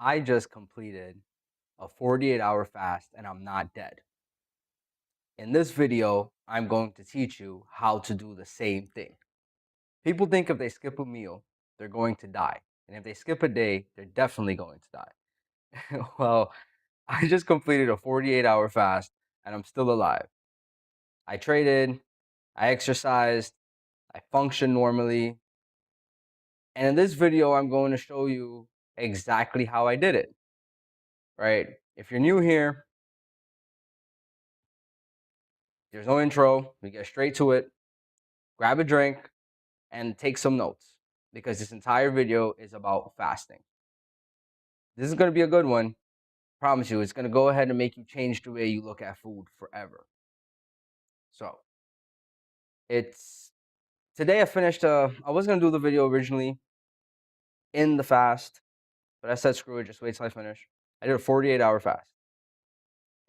I just completed a 48-hour fast and I'm not dead. In this video, I'm going to teach you how to do the same thing. People think if they skip a meal, they're going to die. And if they skip a day, they're definitely going to die. Well, I just completed a 48-hour fast and I'm still alive. I traded, I exercised, I function normally. And in this video, I'm going to show you exactly how I did it, right? If you're new here, there's no intro. We get straight to it. Grab a drink and take some notes because this entire video is about fasting. This is going to be a good one. Promise you, it's going to go ahead and make you change the way you look at food forever. So, it's today I finished I was going to do the video originally in the fast, but I said screw it, just wait till I finish. I did a 48-hour fast.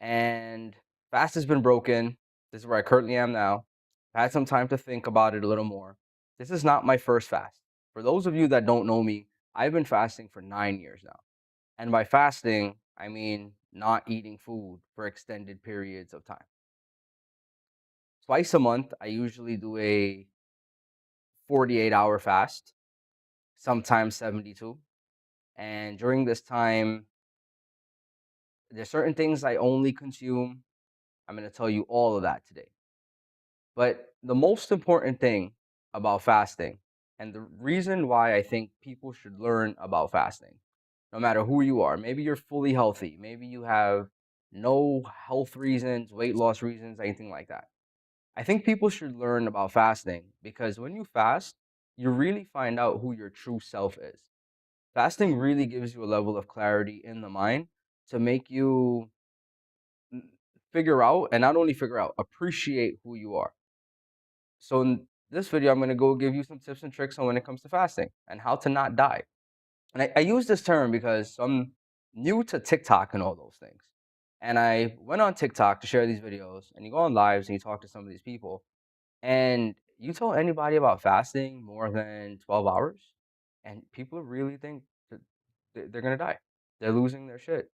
And fast has been broken. This is where I currently am now. I had some time to think about it a little more. This is not my first fast. For those of you that don't know me, I've been fasting for 9 years now. And by fasting, I mean not eating food for extended periods of time. Twice a month, I usually do a 48-hour fast, sometimes 72. And during this time, there's certain things I only consume. I'm going to tell you all of that today. But the most important thing about fasting, and the reason why I think people should learn about fasting, no matter who you are, maybe you're fully healthy, maybe you have no health reasons, weight loss reasons, anything like that. I think people should learn about fasting because when you fast, you really find out who your true self is. Fasting really gives you a level of clarity in the mind to make you figure out, and not only figure out, appreciate who you are. So in this video, I'm going to go give you some tips and tricks on when it comes to fasting and how to not die. And I use this term because I'm new to TikTok and all those things. And I went on TikTok to share these videos, and you go on lives and you talk to some of these people, and you tell anybody about fasting more than 12 hours, and people really think that they're going to die. They're losing their shit.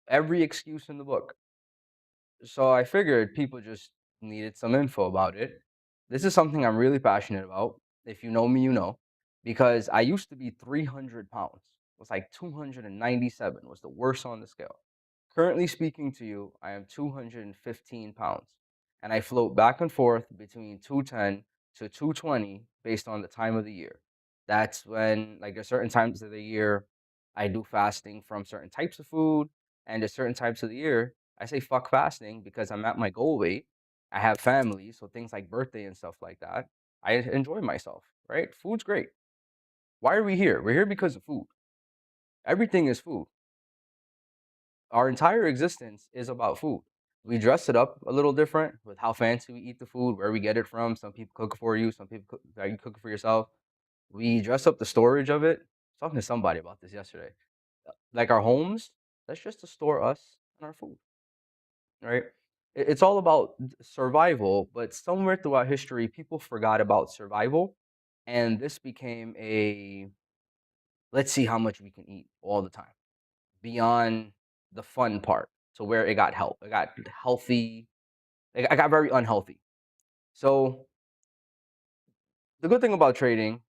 Every excuse in the book. So I figured people just needed some info about it. This is something I'm really passionate about. If you know me, you know, because I used to be 300 pounds. It was like 297 was the worst on the scale. Currently speaking to you, I am 215 pounds, and I float back and forth between 210 to 220 based on the time of the year. That's when, like, there's certain times of the year I do fasting from certain types of food, and there's certain types of the year I say fuck fasting because I'm at my goal weight. I have family, so things like birthday and stuff like that, I enjoy myself, right? Food's great. Why are we here? We're here because of food. Everything is food. Our entire existence is about food. We dress it up a little different with how fancy we eat the food, where we get it from. Some people cook for you, some people you cook it for yourself. We dress up the storage of it. I was talking to somebody about this yesterday. Like our homes, that's just to store us and our food, right? It's all about survival, but somewhere throughout history, people forgot about survival, and this became a let's see how much we can eat all the time beyond the fun part to where it got healthy. I got very unhealthy. So the good thing about trading,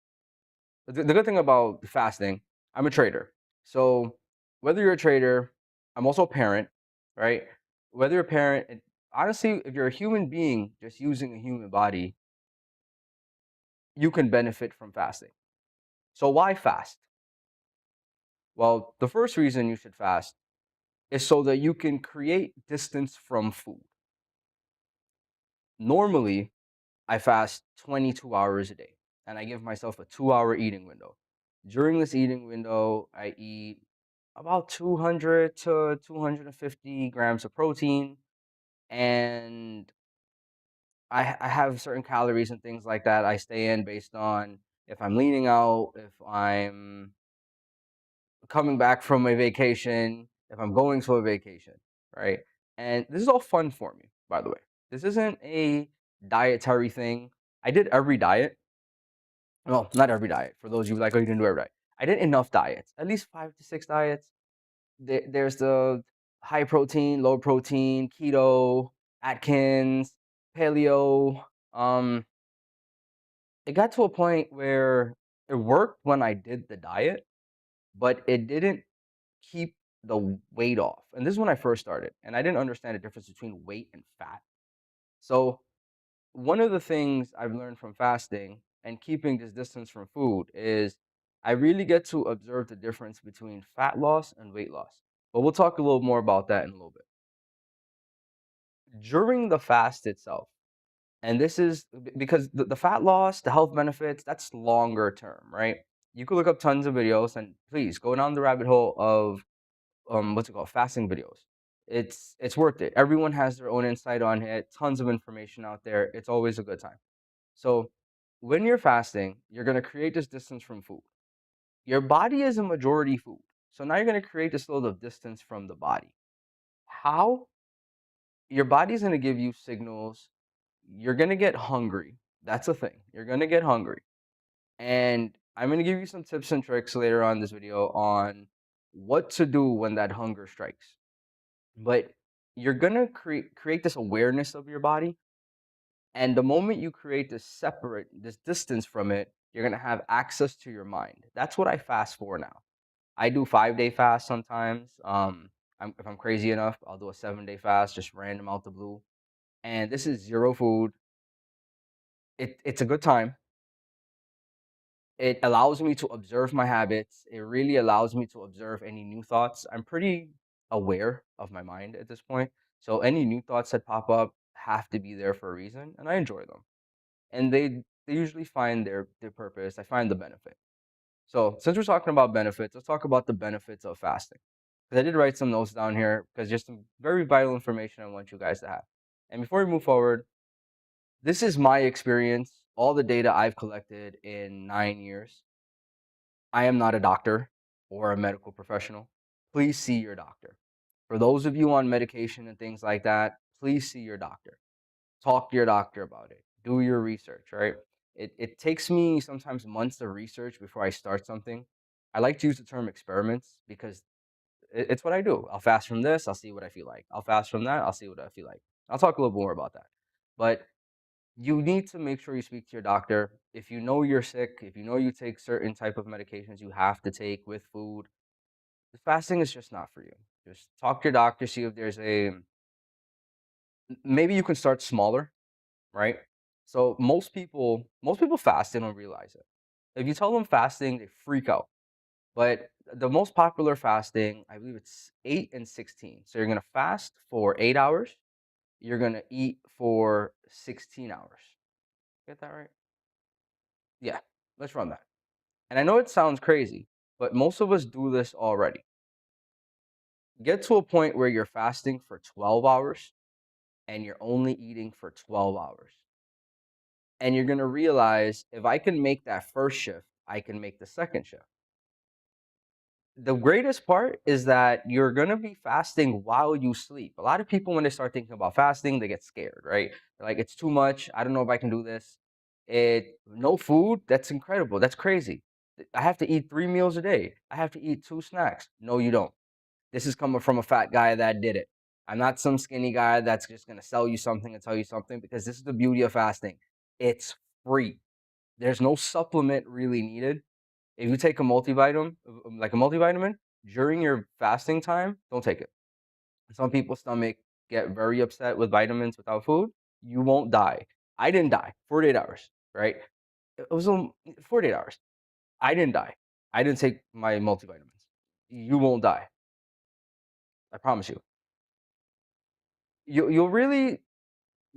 the good thing about fasting, I'm a trader. So whether you're a trader, I'm also a parent, right? Whether you're a parent, honestly, if you're a human being just using a human body, you can benefit from fasting. So why fast? Well, the first reason you should fast is so that you can create distance from food. Normally, I fast 22 hours a day and I give myself a 2-hour eating window. During this eating window, I eat about 200 to 250 grams of protein, and I have certain calories and things like that I stay in based on if I'm leaning out, if I'm coming back from a vacation, if I'm going to a vacation, right? And this is all fun for me, by the way. This isn't a dietary thing. I did every diet. Well, not every diet. For those of you like, oh, you didn't do every diet. I did enough diets, at least 5 to 6 diets. there's the high protein, low protein, keto, Atkins, paleo. Um, it got to a point where it worked when I did the diet, but it didn't keep the weight off. And this is when I first started, and I didn't understand the difference between weight and fat. So one of the things I've learned from fasting and keeping this distance from food is I really get to observe the difference between fat loss and weight loss. But we'll talk a little more about that in a little bit. During the fast itself, and this is because the fat loss, the health benefits, that's longer term, right? You could look up tons of videos and please go down the rabbit hole of what's it called, fasting videos. It's worth it. Everyone has their own insight on it, tons of information out there. It's always a good time. So when you're fasting, you're going to create this distance from food. Your body is a majority food. So now you're going to create this little distance from the body. How? Your body's going to give you signals. You're going to get hungry. That's a thing. You're going to get hungry. And I'm going to give you some tips and tricks later on in this video on what to do when that hunger strikes. But you're going to create this awareness of your body. And the moment you create this distance from it, you're going to have access to your mind. That's what I fast for now. I do 5-day fast sometimes. If I'm crazy enough, I'll do a 7-day fast, just random out the blue. And this is zero food. It's a good time. It allows me to observe my habits. It really allows me to observe any new thoughts. I'm pretty aware of my mind at this point. So any new thoughts that pop up have to be there for a reason, and I enjoy them. And they usually find their purpose. I find the benefit. So since we're talking about benefits, let's talk about the benefits of fasting. Because I did write some notes down here because there's some very vital information I want you guys to have. And before we move forward, this is my experience, all the data I've collected in 9 years. I am not a doctor or a medical professional. Please see your doctor. For those of you on medication and things like that, please see your doctor. Talk to your doctor about it. Do your research, right? It takes me sometimes months of research before I start something. I like to use the term experiments because it's what I do. I'll fast from this, I'll see what I feel like. I'll fast from that, I'll see what I feel like. I'll talk a little more about that. But you need to make sure you speak to your doctor. If you know you're sick, if you know you take certain type of medications you have to take with food, the fasting is just not for you. Just talk to your doctor, see if there's maybe you can start smaller, right? So most people fast, they don't realize it. If you tell them fasting, they freak out. But the most popular fasting, I believe it's 8 and 16. So you're gonna fast for 8 hours. You're gonna eat for 16 hours. Get that right? Yeah. Let's run that. And I know it sounds crazy, but most of us do this already. Get to a point where you're fasting for 12 hours and you're only eating for 12 hours. And you're gonna realize if I can make that first shift, I can make the second shift. The greatest part is that you're gonna be fasting while you sleep. A lot of people, when they start thinking about fasting, they get scared, right? They're like, it's too much. I don't know if I can do this. No food, that's incredible. That's crazy. I have to eat 3 meals a day. I have to eat 2 snacks. No, you don't. This is coming from a fat guy that did it. I'm not some skinny guy that's just gonna sell you something and tell you something because this is the beauty of fasting. It's free. There's no supplement really needed. If you take a multivitamin, like a multivitamin, during your fasting time, don't take it. Some people's stomach get very upset with vitamins without food. You won't die. I didn't die. 48 hours, right? It was 48 hours. I didn't die. I didn't take my multivitamins. You won't die. I promise you. You'll really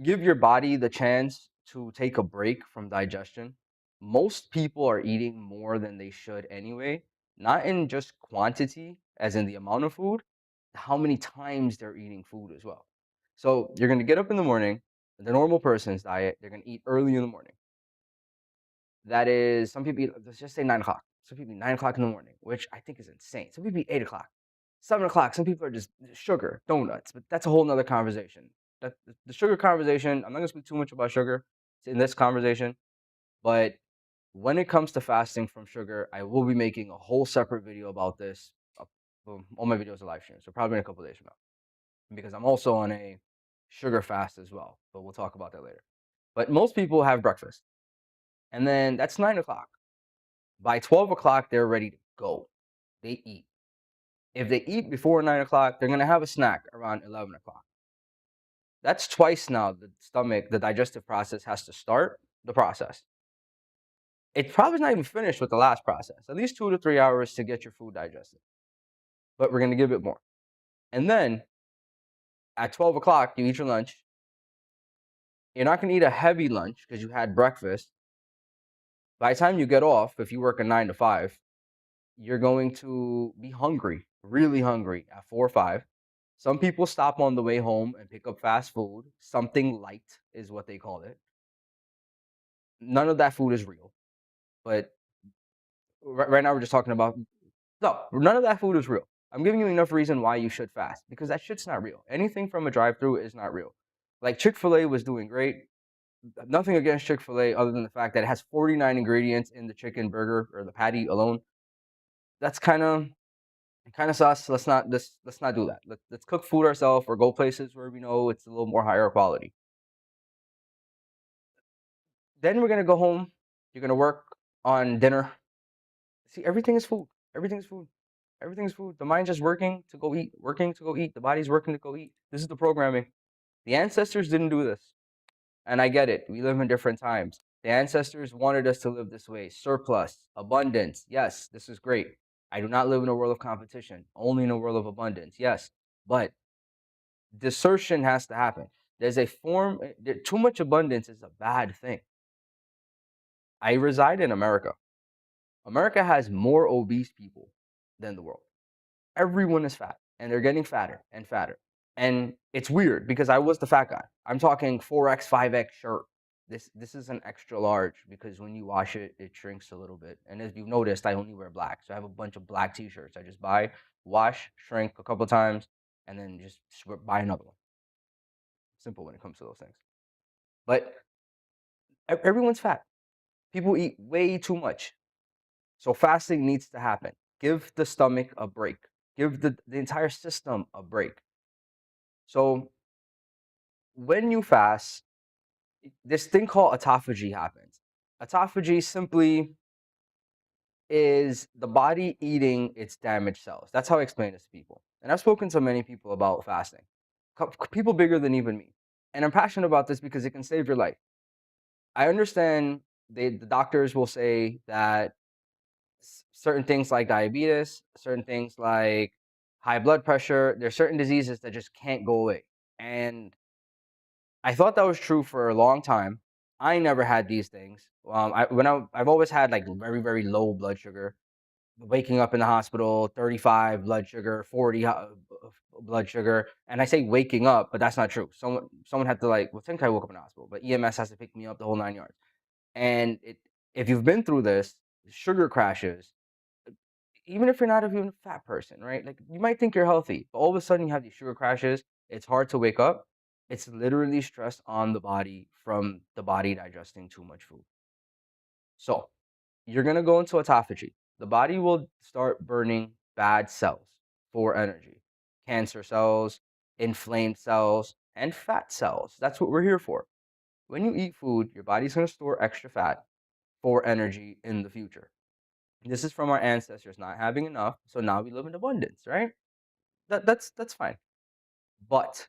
give your body the chance to take a break from digestion. Most people are eating more than they should anyway, not in just quantity, as in the amount of food, how many times they're eating food as well. So you're going to get up in the morning, the normal person's diet, they're going to eat early in the morning. That is, some people eat, let's just say 9 o'clock. Some people eat 9 o'clock in the morning, which I think is insane. Some people eat 8 o'clock, 7 o'clock. Some people are just sugar, donuts, but that's a whole nother conversation. That the sugar conversation, I'm not gonna speak too much about sugar in this conversation, but when it comes to fasting from sugar, I will be making a whole separate video about this Well, all my videos are live streamed, so probably in a couple days from now, because I'm also on a sugar fast as well. But we'll talk about that later. But most people have breakfast, and then that's 9 o'clock. By 12 o'clock, they're ready to go. They eat. If they eat before 9 o'clock, they're gonna have a snack around 11 o'clock. That's twice now the stomach, the digestive process has to start the process. It's probably not even finished with the last process. At least 2 to 3 hours to get your food digested. But we're gonna give it more. And then at 12 o'clock, you eat your lunch. You're not gonna eat a heavy lunch because you had breakfast. By the time you get off, if you work a 9 to 5, you're going to be hungry, really hungry at 4 or 5. Some people stop on the way home and pick up fast food. Something light is what they call it. None of that food is real. But right now we're just talking about, no, none of that food is real. I'm giving you enough reason why you should fast, because that shit's not real. Anything from a drive-through is not real. Like Chick-fil-A was doing great. Nothing against Chick-fil-A other than the fact that it has 49 ingredients in the chicken burger or the patty alone. That's kind of sus. Let's not do that. Let's cook food ourselves or go places where we know it's a little more higher quality. Then we're gonna go home. You're gonna work on dinner. See, everything is food. Everything is food. Everything is food. The mind's just working to go eat, working to go eat. The body's working to go eat. This is the programming. The ancestors didn't do this. And I get it. We live in different times. The ancestors wanted us to live this way. Surplus, abundance. Yes, this is great. I do not live in a world of competition, only in a world of abundance. Yes, but desertion has to happen. There's a form, too much abundance is a bad thing. I reside in America. America has more obese people than the world. Everyone is fat, and they're getting fatter and fatter. And it's weird because I was the fat guy. I'm talking 4X, 5X shirt. This is an extra large because when you wash it, it shrinks a little bit. And as you've noticed, I only wear black. So I have a bunch of black t-shirts. I just buy, wash, shrink a couple times, and then just buy another one. Simple when it comes to those things. But everyone's fat. People eat way too much. So fasting needs to happen. Give the stomach a break. Give the entire system a break. So when you fast, this thing called autophagy happens. Autophagy simply is the body eating its damaged cells. That's how I explain this to people. And I've spoken to many people about fasting, people bigger than even me. And I'm passionate about this because it can save your life. I understand the doctors will say that certain things like diabetes, certain things like high blood pressure, there's certain diseases that just can't go away. And I thought that was true for a long time. I never had these things. I've always had like very, very low blood sugar. Waking up in the hospital, 35 blood sugar, 40 blood sugar, and I say waking up, but that's not true. Someone had to think I woke up in the hospital, but EMS has to pick me up the whole 9 yards. And if you've been through this, sugar crashes, even if you're not even a fat person, right? Like you might think you're healthy, but all of a sudden you have these sugar crashes. It's hard to wake up. It's literally stress on the body from the body digesting too much food. So you're gonna go into autophagy. The body will start burning bad cells for energy, cancer cells, inflamed cells, and fat cells. That's what we're here for. When you eat food, your body's gonna store extra fat for energy in the future. This is from our ancestors not having enough, so now we live in abundance, right? That's fine. But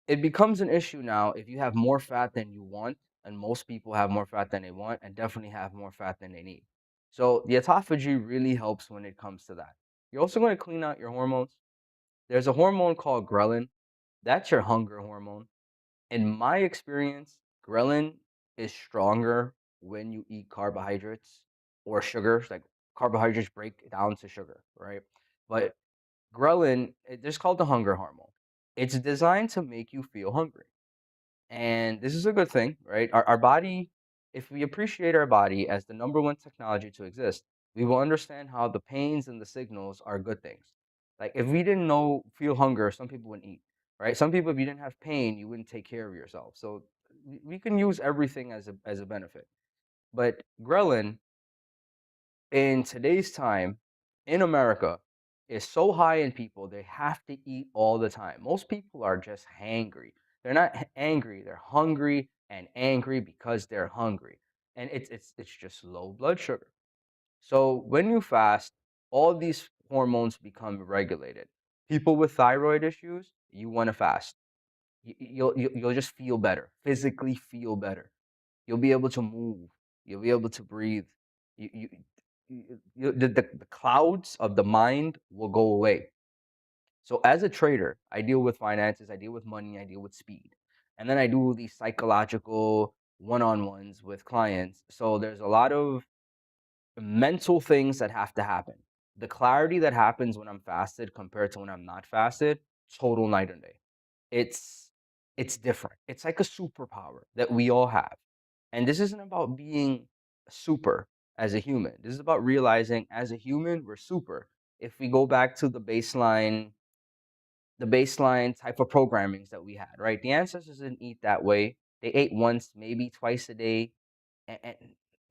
it becomes an issue now if you have more fat than you want, and most people have more fat than they want, and definitely have more fat than they need. So the autophagy really helps when it comes to that. You're also going to clean out your hormones. There's a hormone called ghrelin. That's your hunger hormone. In my experience, ghrelin is stronger when you eat carbohydrates or sugars. Like carbohydrates break down to sugar, right? But ghrelin, it's called the hunger hormone. It's designed to make you feel hungry. And this is a good thing, right? Our body, if we appreciate our body as the number one technology to exist, we will understand how the pains and the signals are good things. Like if we didn't feel hunger, some people wouldn't eat, right? Some people, if you didn't have pain, you wouldn't take care of yourself. So we can use everything as a benefit. But ghrelin in today's time in America is so high in people, they have to eat all the time. Most people are just hangry. They're not angry, they're hungry and angry because they're hungry. And it's just low blood sugar. So when you fast, all these hormones become regulated. People with thyroid issues, you want to fast. You'll just feel better, physically feel better. You'll be able to move. You'll be able to breathe. You, you, the clouds of the mind will go away. So as a trader, I deal with finances, I deal with money, I deal with speed. And then I do these psychological one-on-ones with clients. So there's a lot of mental things that have to happen. The clarity that happens when I'm fasted compared to when I'm not fasted, total night and day. It's it's different. It's like a superpower that we all have. And this isn't about being super as a human. This is about realizing as a human we're super. If we go back to the baseline type of programmings that we had, right? The ancestors didn't eat that way. They ate once, maybe twice a day, and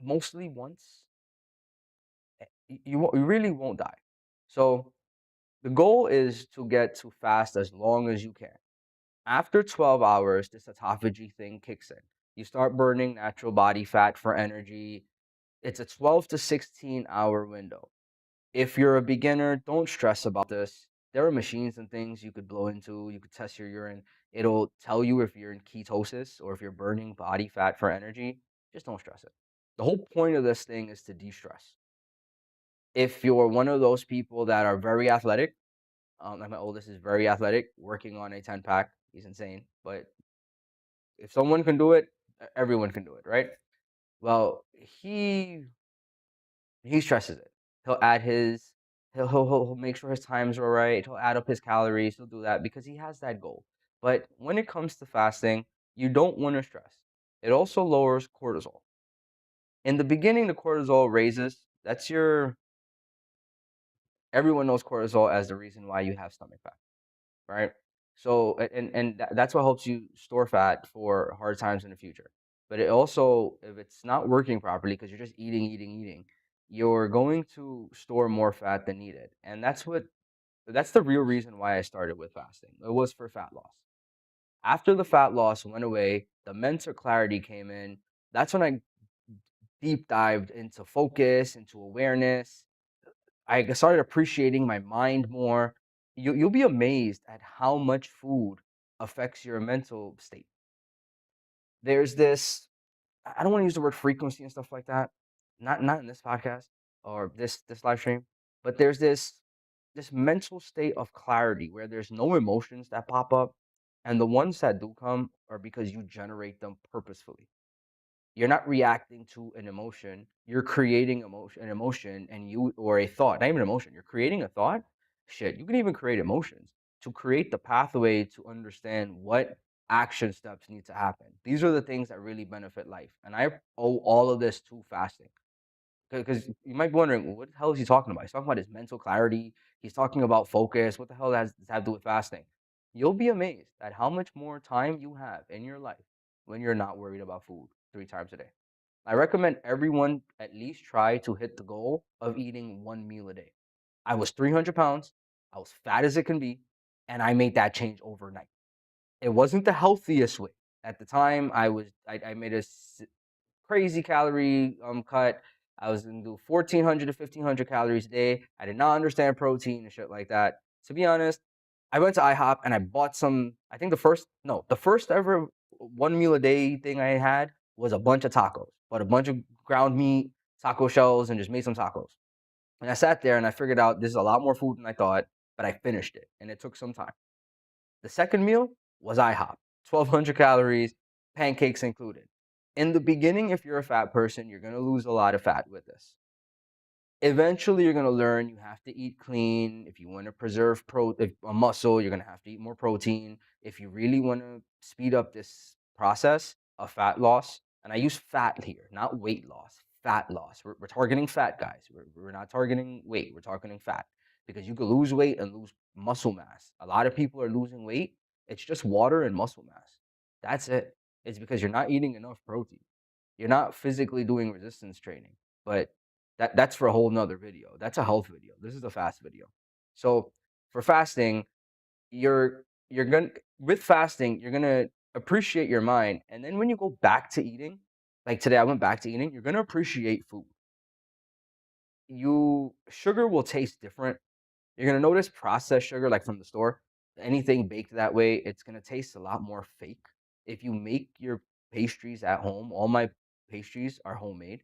mostly once. You really won't die. So the goal is to get to fast as long as you can. After 12 hours, this autophagy thing kicks in. You start burning natural body fat for energy. It's a 12 to 16-hour window. If you're a beginner, don't stress about this. There are machines and things you could blow into. You could test your urine. It'll tell you if you're in ketosis or if you're burning body fat for energy. Just don't stress it. The whole point of this thing is to de-stress. If you're one of those people that are very athletic, like my oldest is very athletic, working on a 10-pack. He's insane. But if someone can do it, everyone can do it, right? Well, he stresses it. He'll add his he'll make sure his times are right. He'll add up his calories. He'll do that because he has that goal. But when it comes to fasting, you don't want to stress. It also lowers cortisol. In the beginning, the cortisol raises. That's your everyone knows cortisol as the reason why you have stomach fat, right? So that's what helps you store fat for hard times in the future. But it also, if it's not working properly because you're just eating, you're going to store more fat than needed. And that's the real reason why I started with fasting. It was for fat loss. After the fat loss went away, the mental clarity came in. That's when I deep dived into focus, into awareness. I started appreciating my mind more. You'll be amazed at how much food affects your mental state. There's this I don't want to use the word frequency and stuff like that. Not in this podcast or this live stream, but there's this mental state of clarity where there's no emotions that pop up, and the ones that do come are because you generate them purposefully. You're not reacting to an emotion. You're creating an emotion, and you or a thought, not even emotion. You're creating a thought. Shit, you can even create emotions to create the pathway to understand what action steps need to happen. These are the things that really benefit life, and I owe all of this to fasting. Because you might be wondering, well, what the hell is he talking about? He's talking about his mental clarity. He's talking about focus. What the hell does this have to do with fasting? You'll be amazed at how much more time you have in your life when you're not worried about food 3 times a day. I recommend everyone at least try to hit the goal of eating one meal a day. I was 300 pounds. I was fat as it can be. And I made that change overnight. It wasn't the healthiest way. At the time, I made a crazy calorie cut. I was gonna do 1,400 to 1,500 calories a day. I did not understand protein and shit like that. To be honest, I went to IHOP and I bought some. I think the first ever one meal a day thing I had was a bunch of tacos. Bought a bunch of ground meat, taco shells, and just made some tacos. And I sat there and I figured out this is a lot more food than I thought, but I finished it and it took some time. The second meal was IHOP, 1,200 calories, pancakes included. In the beginning, if you're a fat person, you're going to lose a lot of fat with this. Eventually, you're going to learn you have to eat clean. If you want to preserve a muscle, you're going to have to eat more protein. If you really want to speed up this process of fat loss, and I use fat here, not weight loss, fat loss. We're targeting fat, guys. We're not targeting weight. We're targeting fat because you could lose weight and lose muscle mass. A lot of people are losing weight. It's just water and muscle mass. That's it. It's because you're not eating enough protein. You're not physically doing resistance training. But that's for a whole nother video. That's a health video. This is a fast video. So for fasting, you're gonna with fasting, you're gonna appreciate your mind. And then when you go back to eating, like today I went back to eating, you're gonna appreciate food. Sugar will taste different. You're gonna notice processed sugar, like from the store, anything baked that way, it's gonna taste a lot more fake. If you make your pastries at home, all my pastries are homemade,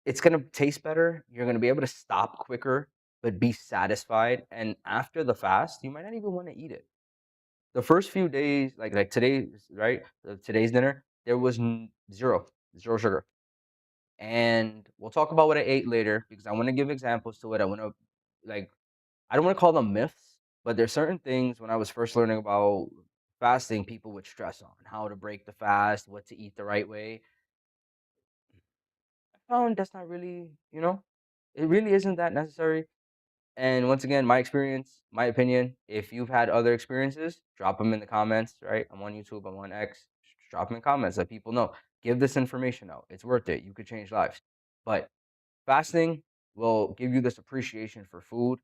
it's gonna taste better. You're gonna be able to stop quicker, but be satisfied. And after the fast, you might not even want to eat it. The first few days, like today, right? Today's dinner, there was zero sugar. And we'll talk about what I ate later because I want to give examples to it. I want to like I don't want to call them myths, but there's certain things when I was first learning about fasting, people would stress on how to break the fast, what to eat the right way. I found that's not really, it really isn't that necessary. And once again, my experience, my opinion, if you've had other experiences, drop them in the comments, right? I'm on YouTube, I'm on X. Drop them in comments, let people know. Give this information out. It's worth it. You could change lives. But fasting will give you this appreciation for food.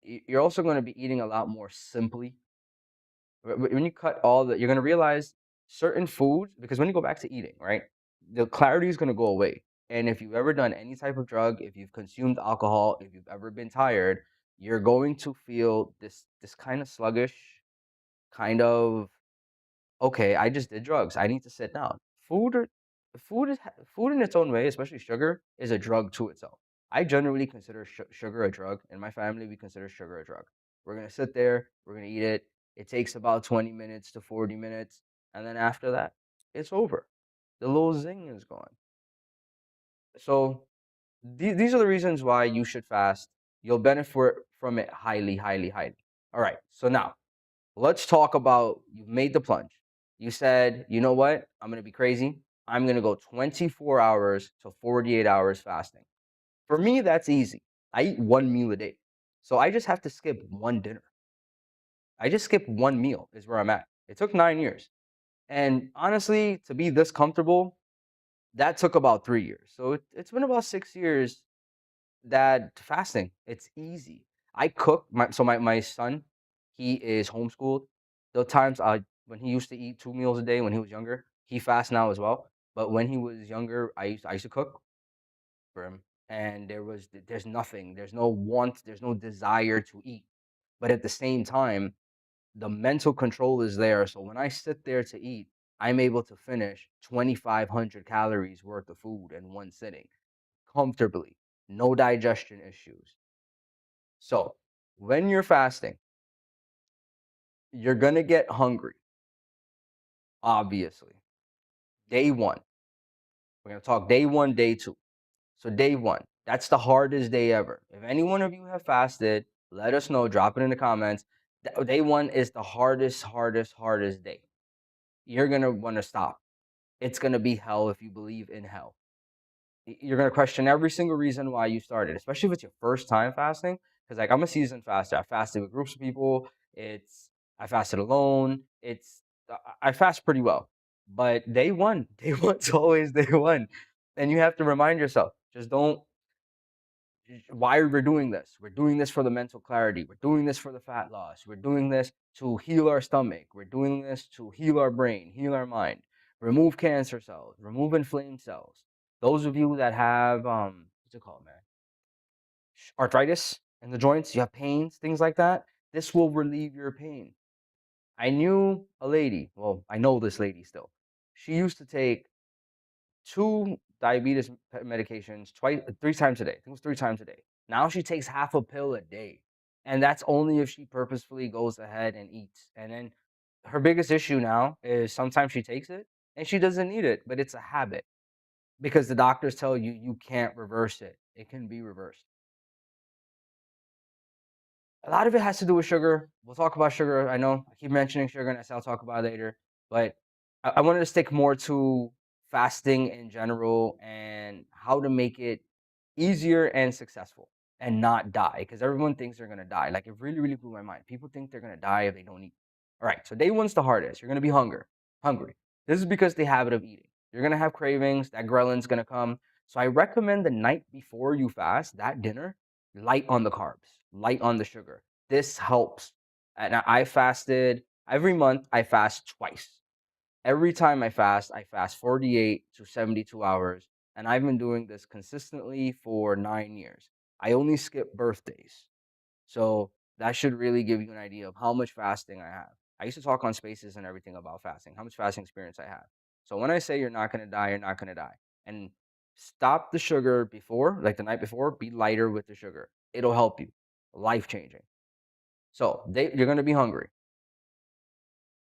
You're also going to be eating a lot more simply. When you cut all the, you're going to realize certain foods, because when you go back to eating, right, the clarity is going to go away. And if you've ever done any type of drug, if you've consumed alcohol, if you've ever been tired, you're going to feel this kind of sluggish, kind of, okay, I just did drugs. I need to sit down. Food or food in its own way, especially sugar, is a drug to itself. I generally consider sugar a drug. In my family, we consider sugar a drug. We're gonna sit there, we're gonna eat it. It takes about 20 minutes to 40 minutes, and then after that, it's over. The little zing is gone. So these are the reasons why you should fast. You'll benefit from it highly, highly, highly. All right. So now let's talk about you've made the plunge. You said, you know what? I'm going to be crazy. I'm going to go 24 hours to 48 hours fasting. For me, that's easy. I eat one meal a day. So I just have to skip one dinner. I just skip one meal, is where I'm at. It took 9 years. And honestly, to be this comfortable, that took about 3 years. So it's been about 6 years that fasting, it's easy. I cook my son, he is homeschooled. The times I when he used to eat 2 meals a day when he was younger, he fasts now as well. But when he was younger, I used to cook for him, and there's nothing, there's no want, there's no desire to eat. But at the same time, the mental control is there. So when I sit there to eat, I'm able to finish 2,500 calories worth of food in one sitting comfortably, no digestion issues. So when you're fasting, you're going to get hungry, obviously. Day one, we're going to talk day one, day two. So day one, that's the hardest day ever. If any one of you have fasted, let us know, drop it in the comments. Day one is the hardest day. You're going to want to stop. It's going to be hell if you believe in hell. You're going to question every single reason why you started, especially if it's your first time fasting. Because like I'm a seasoned faster. I fasted with groups of people. I fasted alone. I fast pretty well. But day one, day one's always day one. And you have to remind yourself, just don't why we're doing this. We're doing this for the mental clarity. We're doing this for the fat loss. We're doing this to heal our stomach. We're doing this to heal our brain, heal our mind, remove cancer cells, remove inflamed cells. Those of you that have what's it called, man? Arthritis in the joints, you have pains, things like that. This will relieve your pain. I knew a lady, well, I know this lady still. She used to take two diabetes medications twice, 3 times a day. I think it was 3 times a day. Now she takes half a pill a day, and that's only if she purposefully goes ahead and eats. And then her biggest issue now is sometimes she takes it and she doesn't need it, but it's a habit because the doctors tell you you can't reverse it. It can be reversed. A lot of it has to do with sugar. We'll talk about sugar. I know I keep mentioning sugar, and I'll talk about it later. But I wanted to stick more to fasting in general and how to make it easier and successful and not die. Because everyone thinks they're gonna die. Like it really, really blew my mind. People think they're gonna die if they don't eat. All right, so day one's the hardest. You're gonna be hungry. This is because the habit of eating. You're gonna have cravings. That ghrelin's gonna come. So I recommend the night before you fast, that dinner, light on the carbs, light on the sugar. This helps. And I fasted every month, I fast twice. Every time I fast 48 to 72 hours. And I've been doing this consistently for 9 years. I only skip birthdays. So that should really give you an idea of how much fasting I have. I used to talk on spaces and everything about fasting, how much fasting experience I have. So when I say you're not going to die, you're not going to die. And stop the sugar before, like the night before, be lighter with the sugar. It'll help you. Life changing. So you're going to be hungry.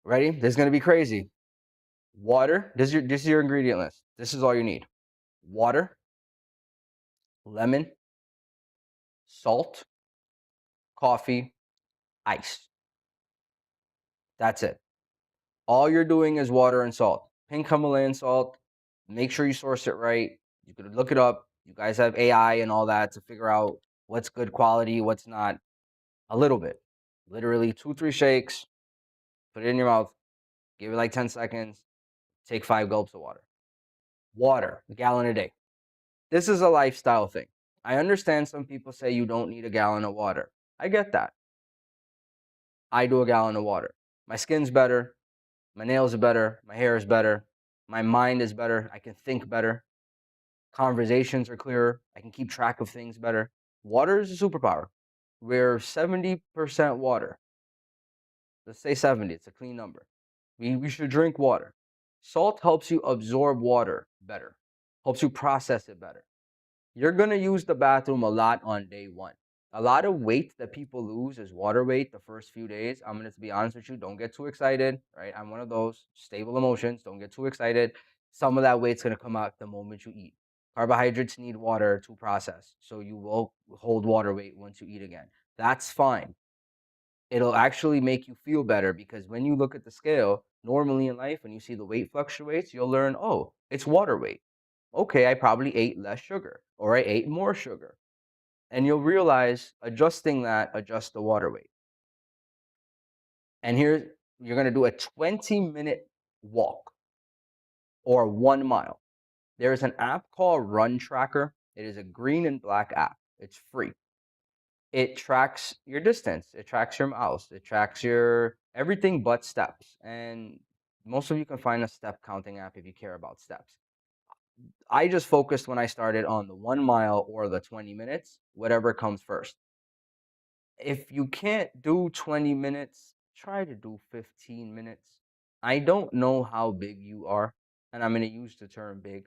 Ready? This is going to be crazy. Water. This is your ingredient list. This is all you need. Water, lemon, salt, coffee, ice. That's it. All you're doing is water and salt. Pink Himalayan salt. Make sure you source it right. You could look it up. You guys have AI and all that to figure out what's good quality, what's not. A little bit. Literally 2-3 shakes. Put it in your mouth. Give it like 10 seconds. Take 5 gulps of water. Water, a gallon a day. This is a lifestyle thing. I understand some people say you don't need a gallon of water. I get that. I do a gallon of water. My skin's better. My nails are better. My hair is better. My mind is better. I can think better. Conversations are clearer. I can keep track of things better. Water is a superpower. We're 70% water. Let's say 70. It's a clean number. We should drink water. Salt helps you absorb water better. Helps you process it better. You're going to use the bathroom a lot on day one. A lot of weight that people lose is water weight the first few days. I'm going to be honest with you. Don't get too excited, right? I'm one of those stable emotions. Don't get too excited. Some of that weight's going to come out the moment you eat. Carbohydrates need water to process. So you will hold water weight once you eat again. That's fine. It'll actually make you feel better because when you look at the scale, normally in life, when you see the weight fluctuates, you'll learn, oh, it's water weight. Okay, I probably ate less sugar or I ate more sugar. And you'll realize adjusting that adjusts the water weight. And here you're going to do a 20-minute walk or 1 mile. There is an app called Run Tracker. It is a green and black app. It's free. It tracks your distance. It tracks your miles. It tracks your everything but steps. And most of you can find a step counting app if you care about steps. I just focused when I started on the 1 mile or the 20 minutes, whatever comes first. If you can't do 20 minutes, try to do 15 minutes. I don't know how big you are, and I'm going to use the term big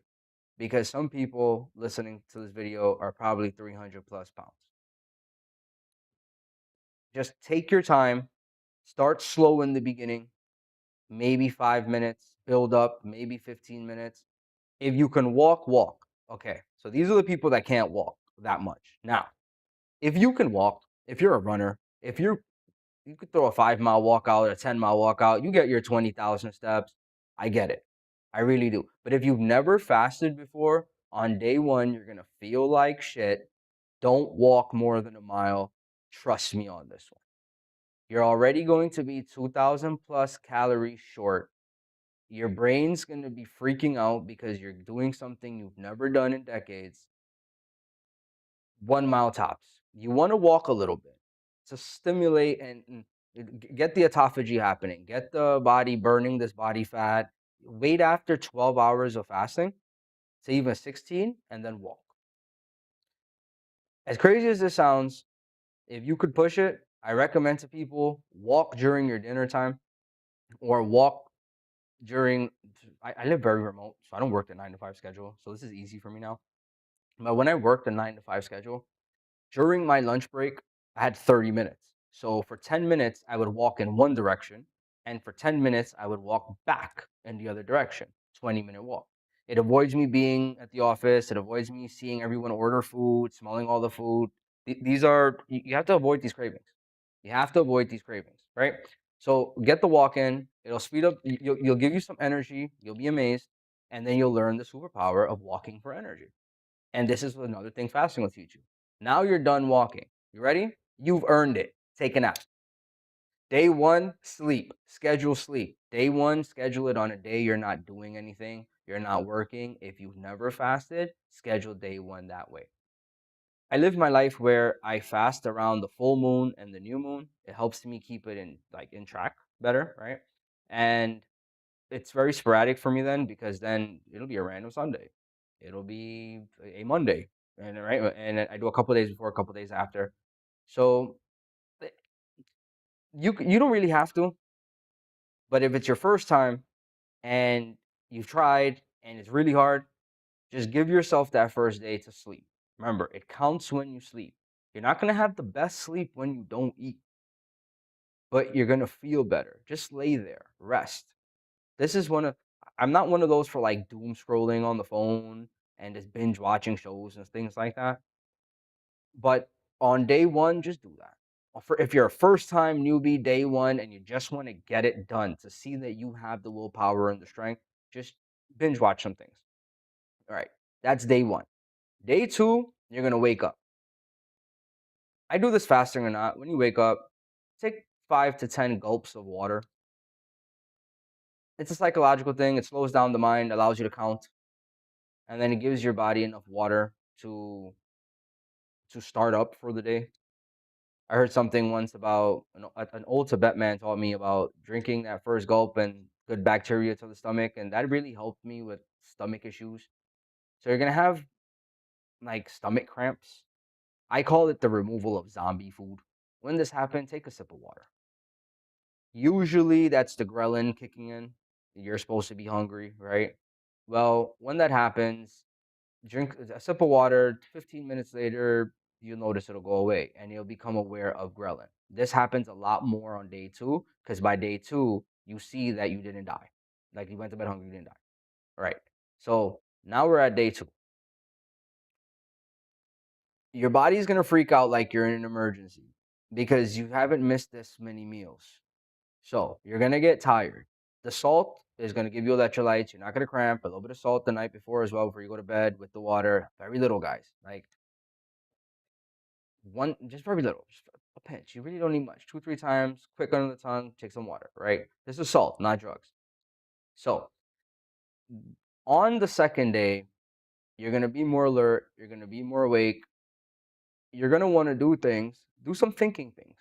because some people listening to this video are probably 300 plus pounds. Just take your time, start slow in the beginning, maybe 5 minutes, build up, maybe 15 minutes. If you can walk, walk. Okay, so these are the people that can't walk that much. Now, if you can walk, if you're a runner, if you could throw a 5-mile walkout, a 10-mile walkout, you get your 20,000 steps. I get it. I really do. But if you've never fasted before, on day one, you're going to feel like shit. Don't walk more than a mile. Trust me on this one. You're already going to be 2,000 plus calories short. Your brain's going to be freaking out because you're doing something you've never done in decades. 1 mile tops. You want to walk a little bit to stimulate and get the autophagy happening, get the body burning this body fat. Wait after 12 hours of fasting to even 16 and then walk. As crazy as this sounds, if you could push it, I recommend to people walk during your dinner time or walk during. I live very remote, so I don't work the 9 to 5 schedule. So this is easy for me now. But when I work the 9 to 5 schedule, during my lunch break, I had 30 minutes. So for 10 minutes, I would walk in one direction. And for 10 minutes, I would walk back in the other direction, 20-minute walk. It avoids me being at the office. It avoids me seeing everyone order food, smelling all the food. These are, you have to avoid these cravings. You have to avoid these cravings, right? So get the walk in. It'll speed up. You'll give you some energy. You'll be amazed. And then you'll learn the superpower of walking for energy. And this is another thing fasting will teach you. Now you're done walking. You ready? You've earned it. Take a nap. Day one, sleep. Schedule sleep. Day one, schedule it on a day you're not doing anything. You're not working. If you've never fasted, schedule day one that way. I live my life where I fast around the full moon and the new moon. It helps me keep it in track better, right? And it's very sporadic for me then, because then it'll be a random Sunday, it'll be a Monday, and right, and I do a couple days before, a couple days after. So eh, you don't really have to, but if it's your first time and you've tried and it's really hard, just give yourself that first day to sleep. Remember, it counts when you sleep. You're not going to have the best sleep when you don't eat, but you're going to feel better. Just lay there, rest. This is one of I'm not one of those for like doom scrolling on the phone and just binge watching shows and things like that. But on day one, just do that. If you're a first time newbie, day one, and you just want to get it done to see that you have the willpower and the strength, just binge watch some things. All right, that's day one. Day two, you're gonna wake up. I do this fasting or not. When you wake up, take 5 to 10 gulps of water. It's a psychological thing. It slows down the mind, allows you to count, and then it gives your body enough water to start up for the day. I heard something once about an old Tibet man taught me about drinking that first gulp and good bacteria to the stomach, and that really helped me with stomach issues. So you're gonna have like stomach cramps. I call it the removal of zombie food. When this happens, take a sip of water. Usually that's the ghrelin kicking in. You're supposed to be hungry, right? Well, when that happens, drink a sip of water. 15 minutes later, you'll notice it'll go away and you'll become aware of ghrelin. This happens a lot more on day two, because by day two, you see that you didn't die. Like you went to bed hungry, you didn't die. All right. So now we're at day two. Your body's going to freak out like you're in an emergency because you haven't missed this many meals. So you're going to get tired. The salt is going to give you electrolytes. You're not going to cramp. A little bit of salt the night before as well before you go to bed with the water. Very little, guys. Like one, just very little, just a pinch. You really don't need much. 2, 3 times, quick under the tongue, take some water, right? This is salt, not drugs. So on the second day, you're going to be more alert. You're going to be more awake. You're going to want to do some thinking things.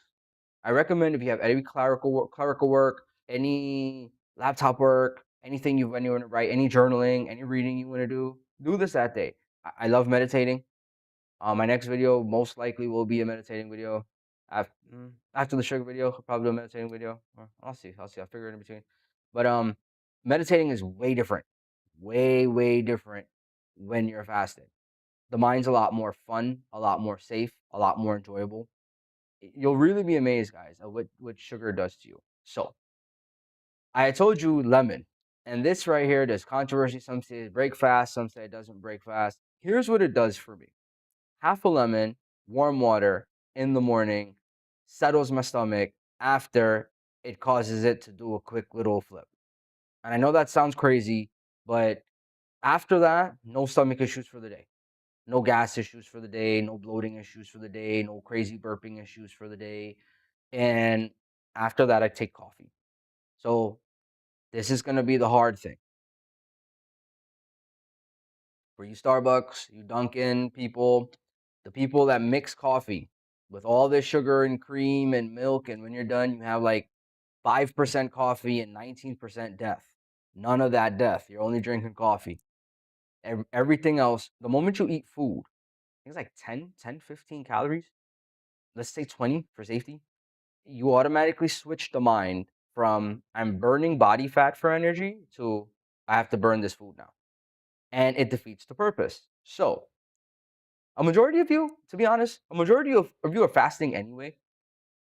I recommend if you have any clerical work, any laptop work, anything you want to write, any journaling, any reading you want to do this that day. I love meditating. My next video most likely will be a meditating video. After the sugar video, I'll probably do a meditating video. I'll see. I'll figure it in between. But meditating is way different, way different when you're fasted. The mind's a lot more fun, a lot more safe, a lot more enjoyable. You'll really be amazed, guys, at what sugar does to you. So I told you lemon, and this right here, there's controversy. Some say it break fast, some say it doesn't break fast. Here's what it does for me. Half a lemon, warm water in the morning, settles my stomach. After, it causes it to do a quick little flip. And I know that sounds crazy, but after that, no stomach issues for the day. No gas issues for the day, no bloating issues for the day, no crazy burping issues for the day. And after that, I take coffee. So this is going to be the hard thing. For you Starbucks, you Dunkin' people, the people that mix coffee with all this sugar and cream and milk, and when you're done, you have like 5% coffee and 19% death. None of that death. You're only drinking coffee. Everything else, the moment you eat food, I think it's like 15 calories. Let's say 20 for safety. You automatically switch the mind from I'm burning body fat for energy to I have to burn this food now. And it defeats the purpose. So a majority of you, to be honest, a majority of you are fasting anyway.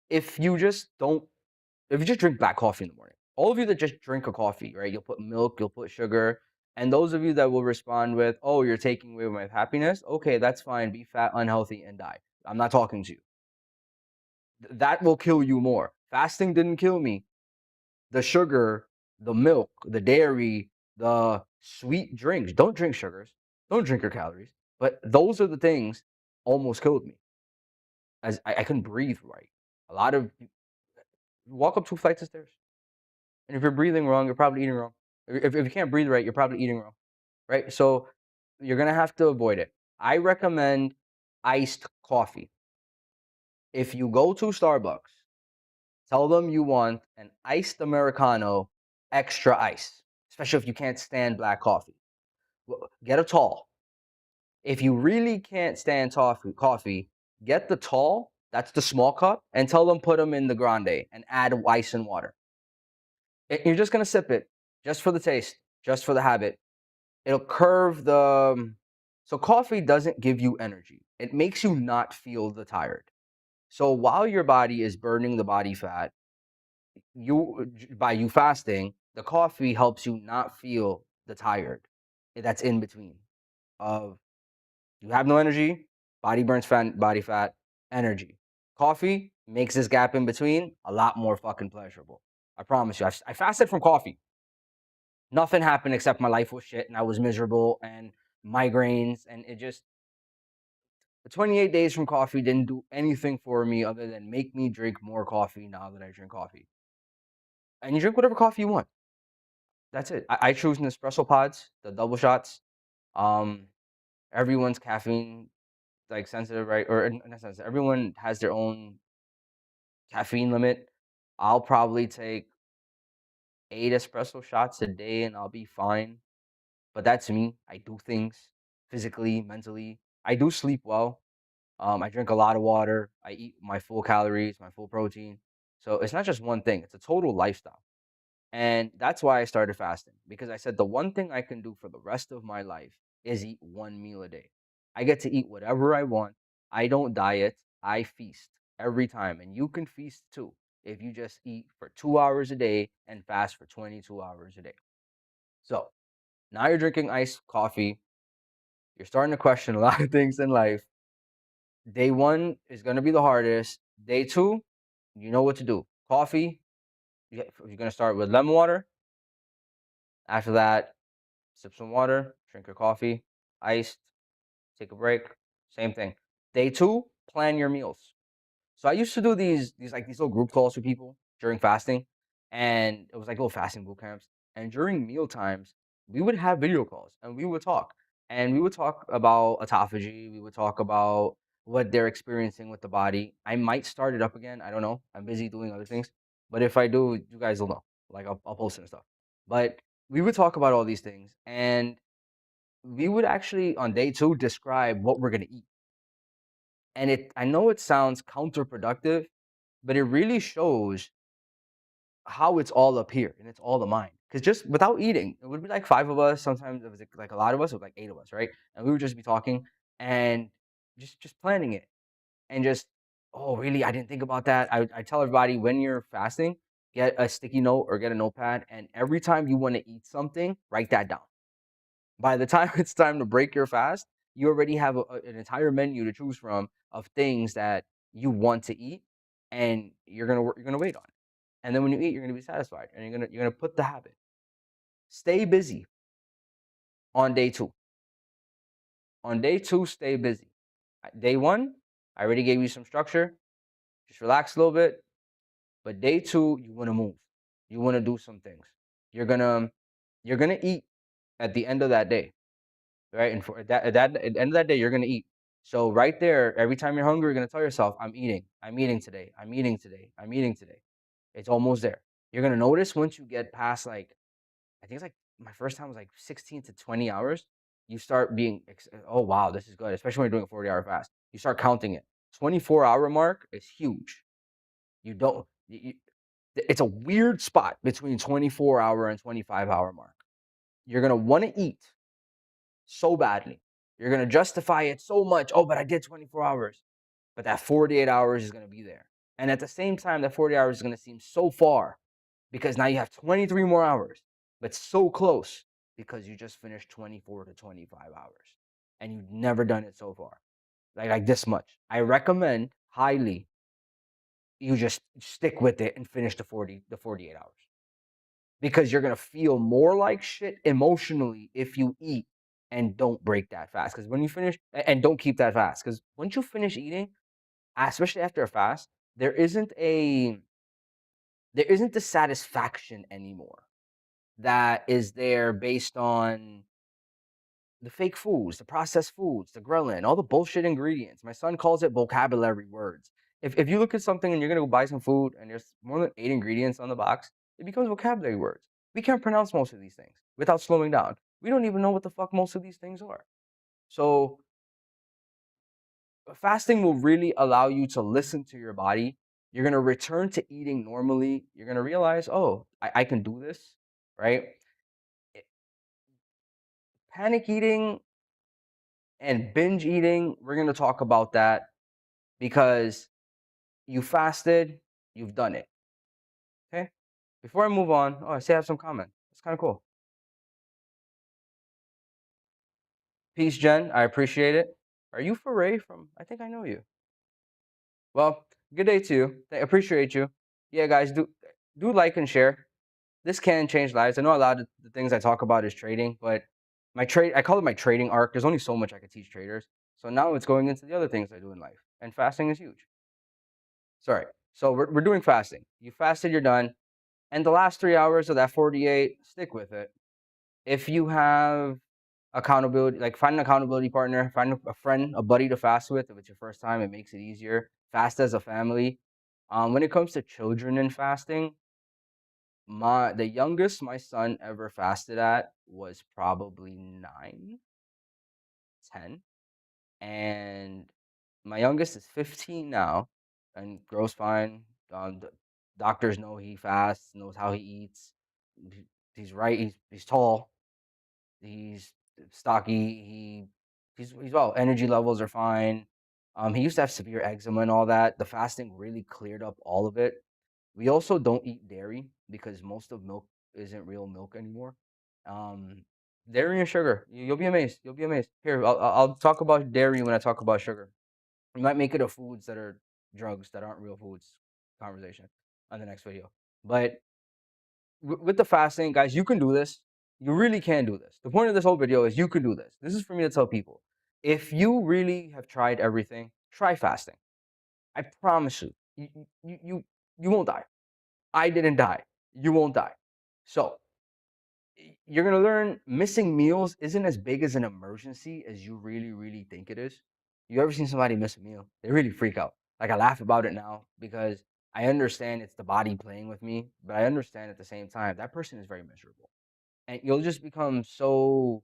If you just drink black coffee in the morning, all of you that just drink a coffee, right? You'll put milk, you'll put sugar. And those of you that will respond with, oh, you're taking away my happiness. Okay, that's fine. Be fat, unhealthy, and die. I'm not talking to you. That will kill you more. Fasting didn't kill me. The sugar, the milk, the dairy, the sweet drinks. Don't drink sugars. Don't drink your calories. But those are the things almost killed me. As I couldn't breathe right. A lot of walk up 2 flights of stairs, and if you're breathing wrong, you're probably eating wrong. If you can't breathe right, you're probably eating wrong, right? So you're gonna have to avoid it. I recommend iced coffee. If you go to Starbucks, tell them you want an iced Americano, extra ice, especially if you can't stand black coffee. Get a tall. If you really can't stand coffee, get the tall, that's the small cup, and tell them put them in the grande and add ice and water. You're just gonna sip it, just for the taste, just for the habit. It'll curve the. So coffee doesn't give you energy. It makes you not feel the tired. So while your body is burning the body fat, by you fasting, the coffee helps you not feel the tired. That's in between of you have no energy, body burns body fat, energy. Coffee makes this gap in between a lot more fucking pleasurable. I promise you. I fasted from coffee. Nothing happened except my life was shit and I was miserable and migraines and it just the 28 days from coffee didn't do anything for me other than make me drink more coffee now that I drink coffee. And you drink whatever coffee you want. That's it. I choose Nespresso pods, the double shots. Um, everyone's caffeine like sensitive, right? Or in a sense, everyone has their own caffeine limit. I'll probably take 8 espresso shots a day and I'll be fine. But that's me. I do things physically, mentally. I do sleep well. I drink a lot of water. I eat my full calories, my full protein. So it's not just one thing, it's a total lifestyle. And that's why I started fasting because I said the one thing I can do for the rest of my life is eat one meal a day. I get to eat whatever I want. I don't diet, I feast every time. And you can feast too if you just eat for 2 hours a day and fast for 22 hours a day. So now you're drinking iced coffee. You're starting to question a lot of things in life. Day one is going to be the hardest. Day two, you know what to do. Coffee, you're going to start with lemon water. After that, sip some water, drink your coffee, iced, take a break. Same thing. Day two, plan your meals. So I used to do these little group calls with people during fasting, and it was like little fasting boot camps. And during meal times, we would have video calls and we would talk. And we would talk about autophagy. We would talk about what they're experiencing with the body. I might start it up again. I don't know. I'm busy doing other things. But if I do, you guys will know. Like I'll post it and stuff. But we would talk about all these things, and we would actually on day two describe what we're gonna eat. And I know it sounds counterproductive, but it really shows how it's all up here and it's all the mind. Because just without eating, it would be like 5 of us. Sometimes it was like a lot of us, it was like 8 of us, right? And we would just be talking and just planning it and just, oh, really? I didn't think about that. I tell everybody when you're fasting, get a sticky note or get a notepad, and every time you want to eat something, write that down. By the time it's time to break your fast, you already have an entire menu to choose from of things that you want to eat, and you're gonna wait on it. And then when you eat, you're gonna be satisfied, and you're gonna put the habit. Stay busy on day two. On day two, stay busy. Day one, I already gave you some structure. Just relax a little bit. But day two, you want to move. You want to do some things. You're gonna eat at the end of that day. Right? And at the end of that day, you're gonna eat. So right there, every time you're hungry, you're gonna tell yourself, "I'm eating. I'm eating today. I'm eating today. I'm eating today." It's almost there. You're gonna notice once you get past like, I think it's like my first time was like 16 to 20 hours. You start being, oh wow, this is good. Especially when you're doing a 40-hour fast. You start counting it. 24-hour mark is huge. You don't. It's a weird spot between 24-hour and 25-hour mark. You're gonna want to eat so badly. You're going to justify it so much. Oh, but I did 24 hours. But that 48 hours is going to be there. And at the same time, that 40 hours is going to seem so far because now you have 23 more hours, but so close because you just finished 24 to 25 hours and you've never done it so far. Like this much. I recommend highly you just stick with it and finish the 48 hours because you're gonna feel more like shit emotionally if you eat and don't break that fast. Because when you finish and don't keep that fast, because once you finish eating, especially after a fast, there isn't the satisfaction anymore that is there based on the fake foods, the processed foods, the ghrelin, all the bullshit ingredients. My son calls it vocabulary words. If you look at something and you're gonna go buy some food and there's more than 8 ingredients on the box, it becomes vocabulary words. We can't pronounce most of these things without slowing down. We don't even know what the fuck most of these things are. So fasting will really allow you to listen to your body. You're gonna return to eating normally. You're gonna realize, oh, I can do this, right? Panic eating and binge eating, we're going to talk about that because you fasted, you've done it. Okay. Before I move on, oh, I see I have some comment. It's kind of cool. Peace, Jen. I appreciate it. Are you Foray from? I think I know you. Well, good day to you. I appreciate you. Yeah, guys, do like and share. This can change lives. I know a lot of the things I talk about is trading, but I call it my trading arc. There's only so much I could teach traders. So now it's going into the other things I do in life. And fasting is huge. Sorry. So we're doing fasting. You fasted, you're done. And the last 3 hours of that 48, stick with it. If you have accountability, like find an accountability partner, find a friend, a buddy to fast with. If it's your first time, it makes it easier. Fast as a family. When it comes to children and fasting, the youngest my son ever fasted at was probably 9, 10. And my youngest is 15 now and grows fine. The doctors know he fasts, knows how he eats. He's right. He's tall. He's stocky. He's well. Energy levels are fine. He used to have severe eczema and all that. The fasting really cleared up all of it. We also don't eat dairy because most of milk isn't real milk anymore. Um, Dairy and sugar. You'll be amazed. You'll be amazed. Here, I'll talk about dairy when I talk about sugar. We might make it a foods that are drugs that aren't real foods conversation on the next video. But with the fasting, guys, you can do this. You really can do this. The point of this whole video is you can do this. This is for me to tell people. If you really have tried everything, try fasting. I promise you, you won't die. I didn't die. You won't die. So you're gonna learn missing meals isn't as big as an emergency as you really think it is. You ever seen somebody miss a meal? They really freak out. Like I laugh about it now because I understand it's the body playing with me, but I understand at the same time that person is very miserable, and you'll just become so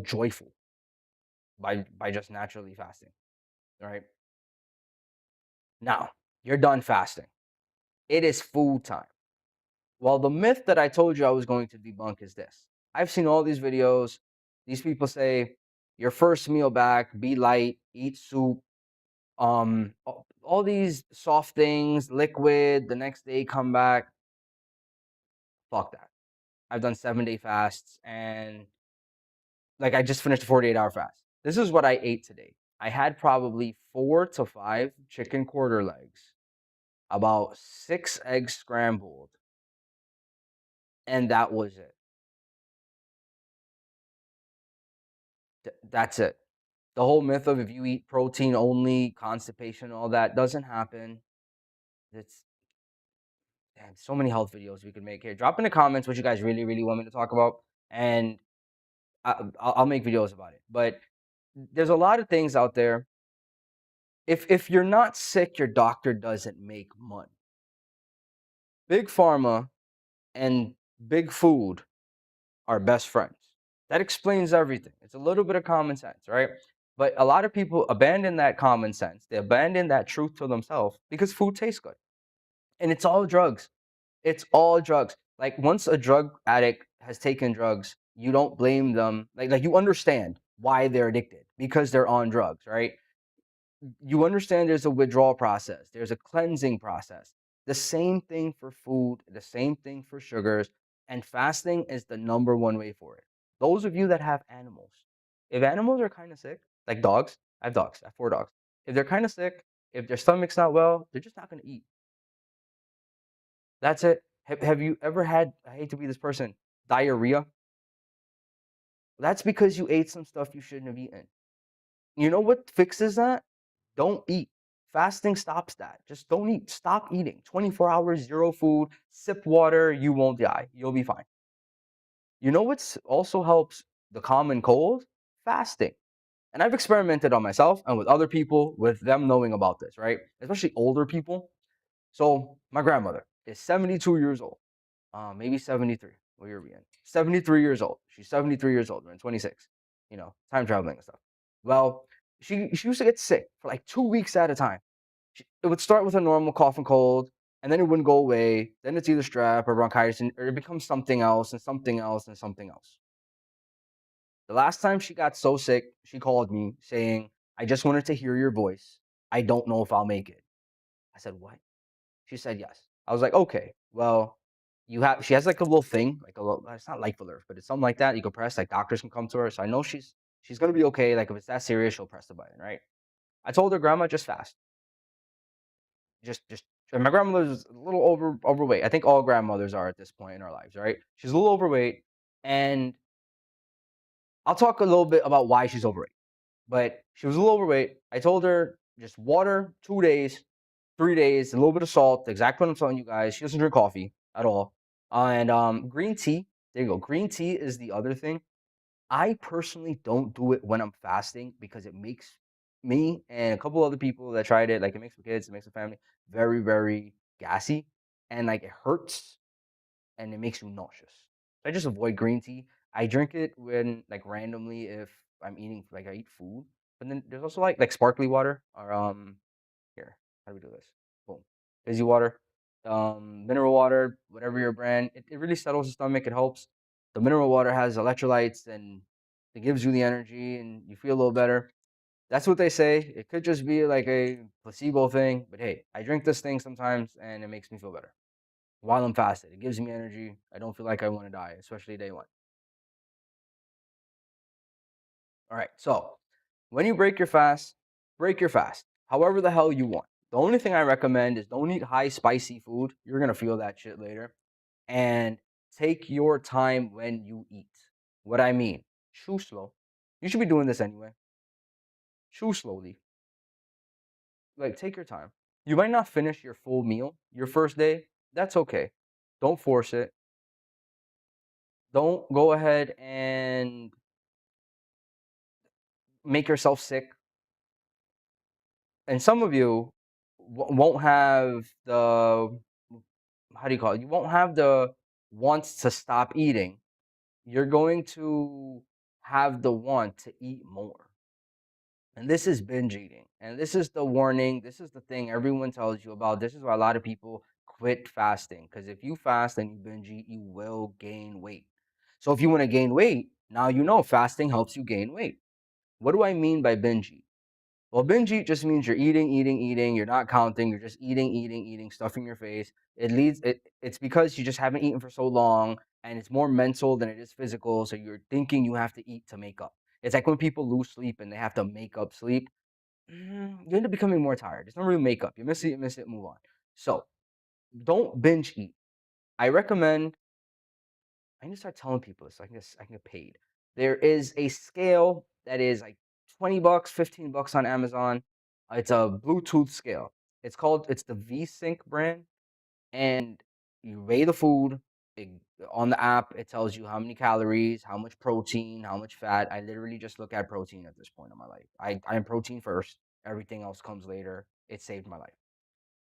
joyful by just naturally fasting. All right. Now you're done fasting. It is food time. Well, the myth that I told you I was going to debunk is this. I've seen all these videos. These people say your first meal back, be light, eat soup, all these soft things, liquid, the next day come back. Fuck that. I've done 7-day fasts and like I just finished a 48-hour fast. This is what I ate today. I had probably 4 to 5 chicken quarter legs, about 6 eggs scrambled, and that was it. That's it. The whole myth of if you eat protein only, constipation, all that doesn't happen. It's damn, so many health videos we could make here. Drop in the comments what you guys really want me to talk about, and I'll make videos about it. But there's a lot of things out there. If you're not sick, your doctor doesn't make money. Big pharma and big food are best friends. That explains everything. It's a little bit of common sense, right? But a lot of people abandon that common sense. They abandon that truth to themselves because food tastes good. And it's all drugs. It's all drugs. Like once a drug addict has taken drugs, you don't blame them. Like you understand why they're addicted because they're on drugs, right? You understand there's a withdrawal process, there's a cleansing process. The same thing for food, the same thing for sugars, and fasting is the number one way for it. Those of you that have animals, if animals are kind of sick, like dogs, I have 4 dogs. If they're kind of sick, if their stomach's not well, they're just not going to eat. That's it. Have you ever had, I hate to be this person, diarrhea? That's because you ate some stuff you shouldn't have eaten. You know what fixes that? Don't eat. Fasting stops that. Just don't eat. Stop eating. 24 hours, zero food, sip water, you won't die. You'll be fine. You know what also helps the common cold? Fasting. And I've experimented on myself and with other people with them knowing about this, right? Especially older people. So my grandmother is 72 years old, maybe 73. What year are we in? 73 years old. She's 73 years old. We're in 26. Time traveling and stuff. Well, she used to get sick for like 2 weeks at a time. It would start with a normal cough and cold, and then it wouldn't go away. Then it's either strep or bronchitis, or it becomes something else and something else and something else. The last time she got so sick, she called me saying, I just wanted to hear your voice. I don't know if I'll make it. I said, what? She said, yes. I was like, okay, well, she has like a little thing, like a little, it's not life alert, but it's something like that. You can press, like doctors can come to her. So I know she's going to be okay. Like if it's that serious, she'll press the button, right? I told her, grandma, just fast. Just, and my grandmother's a little overweight. I think all grandmothers are at this point in our lives, right? She's a little overweight. And I'll talk a little bit about why she's overweight. But she was a little overweight. I told her just water 2 days, 3 days, a little bit of salt. Exactly what I'm telling you guys. She doesn't drink coffee at all. And green tea. There you go. Green tea is the other thing. I personally don't do it when I'm fasting because it makes me and a couple other people that tried it, like it makes the kids, it makes the family very, very gassy, and like it hurts and it makes you nauseous. So I just avoid green tea. I drink it when like randomly if I'm eating like I eat food. But then there's also like sparkly water or here. How do we do this? Boom. Fizzy water. Mineral water, whatever your brand. It really settles the stomach, it helps. The mineral water has electrolytes and it gives you the energy and you feel a little better. That's what they say. It could just be like a placebo thing, but hey, I drink this thing sometimes and it makes me feel better while I'm fasted. It gives me energy. I don't feel like I want to die, especially day one. All right. So when you break your fast, break your fast however the hell you want. The only thing I recommend is don't eat high spicy food. You're going to feel that shit later. And take your time when you eat. What I mean, chew slow. You should be doing this anyway. Chew slowly. Like, take your time. You might not finish your full meal your first day. That's okay. Don't force it. Don't go ahead and make yourself sick. And some of you won't have the, how do you call it? You won't have the wants to stop eating. You're going to have the want to eat more. And this is binge eating. And this is the warning. This is the thing everyone tells you about. This is why a lot of people quit fasting. Because if you fast and you binge eat, you will gain weight. So if you want to gain weight, now you know fasting helps you gain weight. What do I mean by binge eat? Well, binge eat just means you're eating, eating, eating. You're not counting. You're just eating, eating, eating, stuffing your face. It's because you just haven't eaten for so long, and it's more mental than it is physical. So you're thinking you have to eat to make up. It's like when people lose sleep and they have to make up sleep. You end up becoming more tired. It's not really makeup. You miss it, move on. So don't binge eat. I recommend. I need to start telling people this so I can get paid. There is a scale that is like $20, $15 on Amazon. It's a Bluetooth scale. It's the V-Sync brand, and you weigh the food. It, on the app, it tells you how many calories, how much protein, how much fat. I literally just look at protein at this point in my life. I am protein first. Everything else comes later. It saved my life.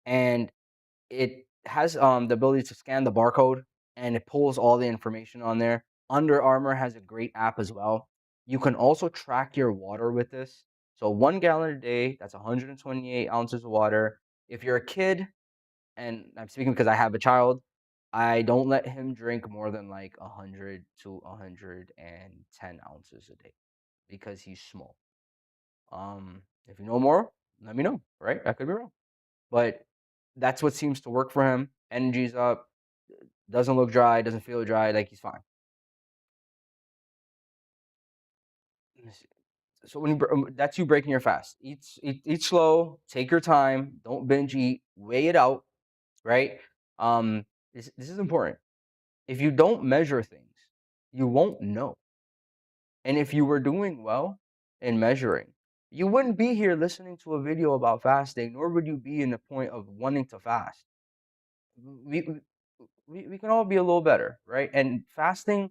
And it has the ability to scan the barcode and it pulls all the information on there. Under Armour has a great app as well. You can also track your water with this. So 1 gallon a day, that's 128 ounces of water. If you're a kid, and I'm speaking because I have a child, I don't let him drink more than like 100 to 110 ounces a day because he's small. If you know more, let me know, right? I could be wrong. But that's what seems to work for him. Energy's up, doesn't look dry, doesn't feel dry, like he's fine. So that's you breaking your fast. Eat slow, take your time, don't binge eat, weigh it out, right? This is important. If you don't measure things, you won't know. And if you were doing well in measuring, you wouldn't be here listening to a video about fasting, nor would you be in the point of wanting to fast. We we can all be a little better, right? And fasting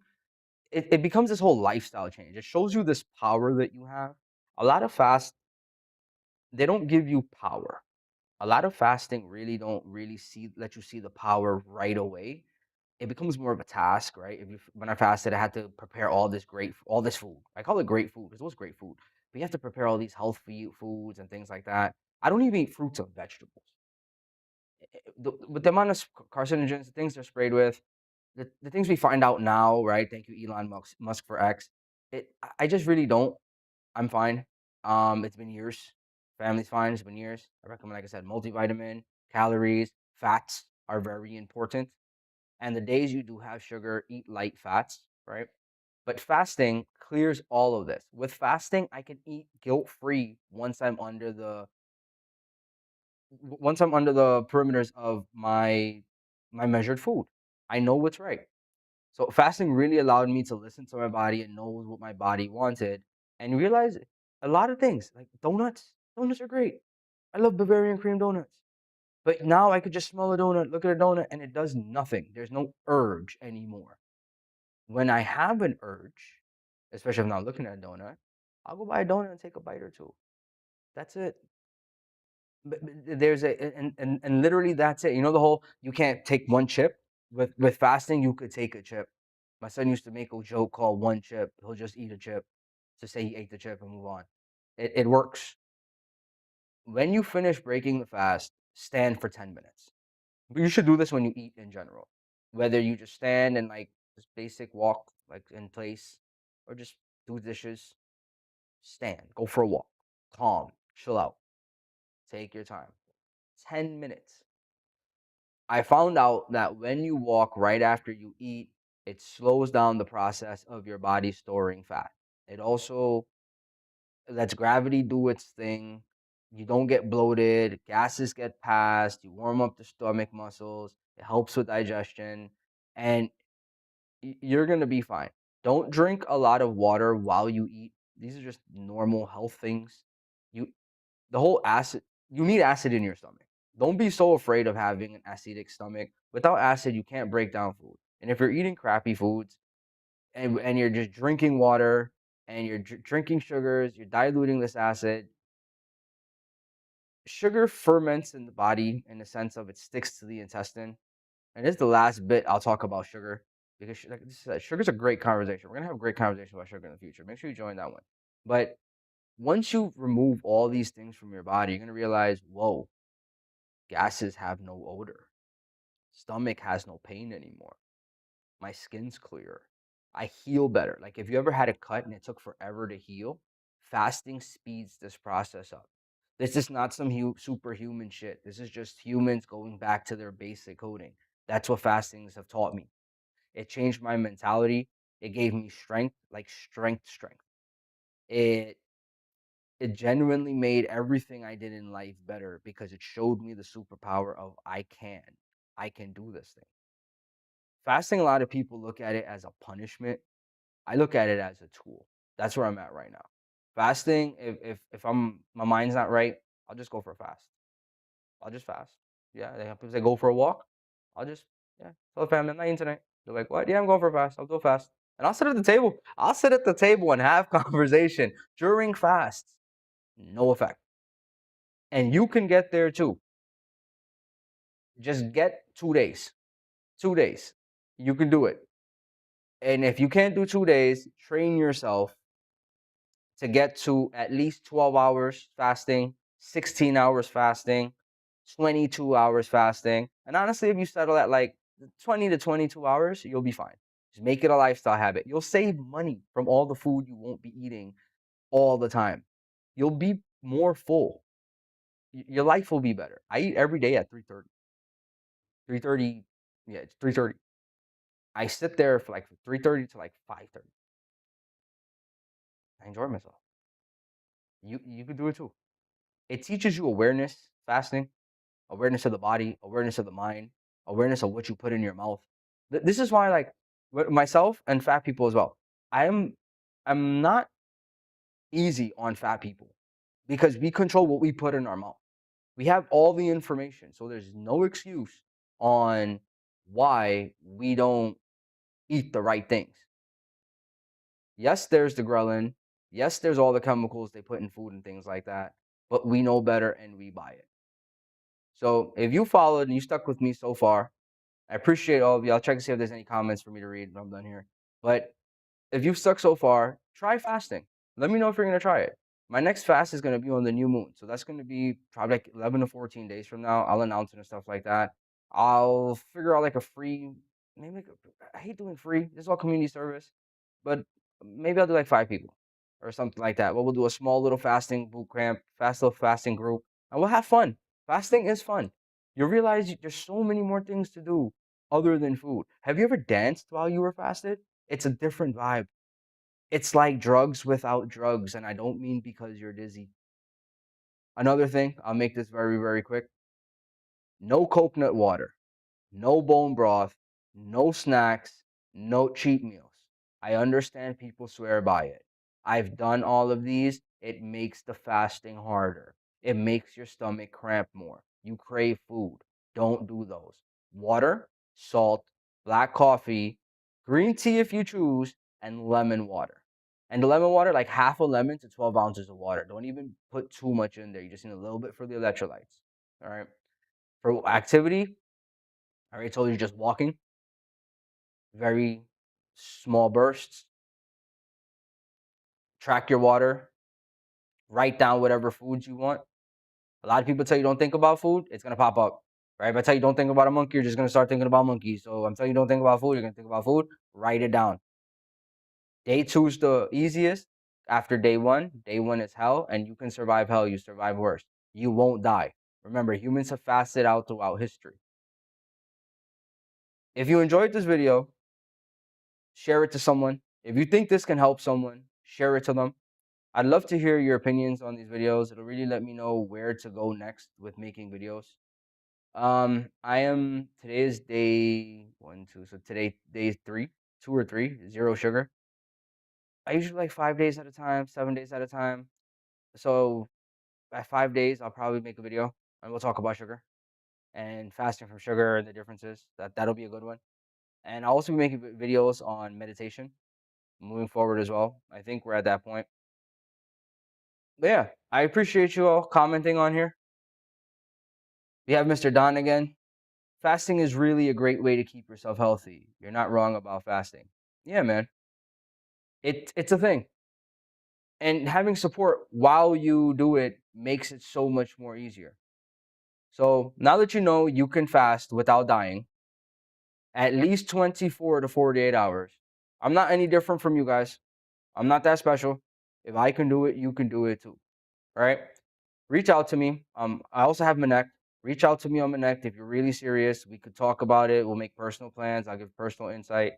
it becomes this whole lifestyle change. It shows you this power that you have. A lot of fast, they don't give you power. A lot of fasting really don't really let you see the power right away. It becomes more of a task, right? When I fasted, I had to prepare all this food. I call it great food because it was great food. But you have to prepare all these healthy foods and things like that. I don't even eat fruits and vegetables. With the amount of carcinogens, the things they're sprayed with, the things we find out now, right? Thank you, Elon Musk for X. I just really don't. I'm fine. It's been years. Family's fine. It's been years. I recommend, like I said, multivitamin, calories, fats are very important. And the days you do have sugar, eat light fats, right? But fasting clears all of this. With fasting, I can eat guilt-free once I'm under the perimeters of my measured food. I know what's right. So fasting really allowed me to listen to my body and know what my body wanted and realize a lot of things like donuts. Donuts are great. I love Bavarian cream donuts. But now I could just smell a donut, look at a donut, and it does nothing. There's no urge anymore. When I have an urge, especially if I'm not looking at a donut, I'll go buy a donut and take a bite or two. That's it. But there's a and literally that's it. You know the whole you can't take one chip with fasting. You could take a chip. My son used to make a joke called one chip. He'll just eat a chip to say he ate the chip and move on. It works. When you finish breaking the fast, stand for 10 minutes. But you should do this when you eat in general. Whether you just stand and like just basic walk like in place or just do dishes, stand, go for a walk, calm, chill out, take your time. 10 minutes. I found out that when you walk right after you eat, it slows down the process of your body storing fat. It also lets gravity do its thing. You don't get bloated, gases get passed, you warm up the stomach muscles, it helps with digestion, and you're going to be fine. Don't drink a lot of water while you eat. These are just normal health things. You the whole acid you need acid in your stomach. Don't be so afraid of having an acidic stomach. Without acid, you can't break down food. And if you're eating crappy foods and you're just drinking water and you're drinking sugars, you're diluting this acid. Sugar ferments in the body in the sense of it sticks to the intestine. And this is the last bit I'll talk about sugar because like sugar's a great conversation. We're gonna have a great conversation about sugar in the future. Make sure you join that one. But once you remove all these things from your body, you're gonna realize, whoa, gases have no odor. Stomach has no pain anymore. My skin's clearer. I heal better. Like if you ever had a cut and it took forever to heal, fasting speeds this process up. This is not some superhuman shit. This is just humans going back to their basic coding. That's what fastings have taught me. It changed my mentality. It gave me strength, like strength. It it genuinely made everything I did in life better because it showed me the superpower of I can do this thing. Fasting, a lot of people look at it as a punishment. I look at it as a tool. That's where I'm at right now. Fasting, if I'm my mind's not right, I'll just go for a fast. I'll just fast. Yeah, they have people say go for a walk. I'll just yeah, tell the family I'm not eating tonight. They're like, what? Yeah, I'm going for a fast. I'll go fast. And I'll sit at the table. I'll sit at the table and have conversation during fasts. No effect. And you can get there too. Just get 2 days. 2 days. You can do it. And if you can't do 2 days, train yourself to get to at least 12 hours fasting, 16 hours fasting, 22 hours fasting. And honestly, if you settle at like 20 to 22 hours, you'll be fine. Just make it a lifestyle habit. You'll save money from all the food you won't be eating all the time. You'll be more full. Your life will be better. I eat every day at 3:30. 3:30, yeah, it's 3:30. I sit there for like 3:30 to like 5:30. I enjoy myself. You could do it too. It teaches you awareness, fasting, awareness of the body, awareness of the mind, awareness of what you put in your mouth. This is why, like, myself and fat people as well. I'm, I'm not easy on fat people because we control what we put in our mouth. We have all the information, so there's no excuse on why we don't eat the right things. Yes, there's the ghrelin. Yes, there's all the chemicals they put in food and things like that. But we know better and we buy it. So if you followed and you stuck with me so far, I appreciate all of you. I'll check to see if there's any comments for me to read when I'm done here. But if you've stuck so far, try fasting. Let me know if you're gonna try it. My next fast is gonna be on the new moon, so that's gonna be probably like 11 to 14 days from now. I'll announce it and stuff like that. I'll figure out like a free, maybe like I hate doing free. This is all community service, but maybe I'll do like 5 people or something like that. Well, we'll do a small little fasting boot camp, fast little fasting group, and we'll have fun. Fasting is fun. You realize there's so many more things to do other than food. Have you ever danced while you were fasted? It's a different vibe. It's like drugs without drugs, and I don't mean because you're dizzy. Another thing, I'll make this very, very quick. No coconut water, no bone broth, no snacks, no cheat meals. I understand people swear by it. I've done all of these. It makes the fasting harder. It makes your stomach cramp more. You crave food. Don't do those. Water, salt, black coffee, green tea if you choose, and lemon water. And the lemon water, like half a lemon to 12 ounces of water. Don't even put too much in there. You just need a little bit for the electrolytes. All right. For activity, I already told you just walking, very small bursts. Track your water, write down whatever foods you want. A lot of people tell you don't think about food, it's gonna pop up. Right? If I tell you don't think about a monkey, you're just gonna start thinking about monkeys. So I'm telling you don't think about food, you're gonna think about food, write it down. Day 2 is the easiest. After day 1, day 1 is hell, and you can survive hell, you survive worse. You won't die. Remember, humans have fasted out throughout history. If you enjoyed this video, share it to someone. If you think this can help someone, share it to them. I'd love to hear your opinions on these videos. It'll really let me know where to go next with making videos. Today is day 1, 2. So today, day 3, 2 or 3, 0 sugar. I usually like 5 days at a time, 7 days at a time. So at 5 days, I'll probably make a video and we'll talk about sugar and fasting from sugar and the differences. That'll be a good one. And I'll also be making videos on meditation moving forward as well. I think we're at that point. But yeah, I appreciate you all commenting on here. We have Mr. Don again. Fasting is really a great way to keep yourself healthy. You're not wrong about fasting. Yeah, man. It's a thing. And having support while you do it makes it so much more easier. So now that you know you can fast without dying, at least 24 to 48 hours. I'm not any different from you guys. I'm not that special. If I can do it, you can do it too. All right? Reach out to me. I also have Connect. Reach out to me on Connect if you're really serious. We could talk about it. We'll make personal plans. I'll give personal insight.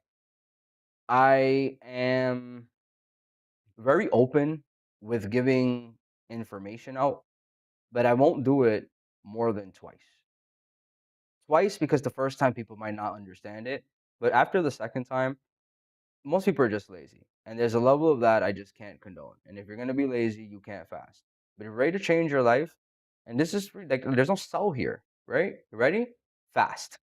I am very open with giving information out, but I won't do it more than twice. Twice because the first time people might not understand it, but after the second time, most people are just lazy. And there's a level of that I just can't condone. And if you're gonna be lazy, you can't fast. But if you're ready to change your life, and this is like there's no sell here, right? You ready? Fast.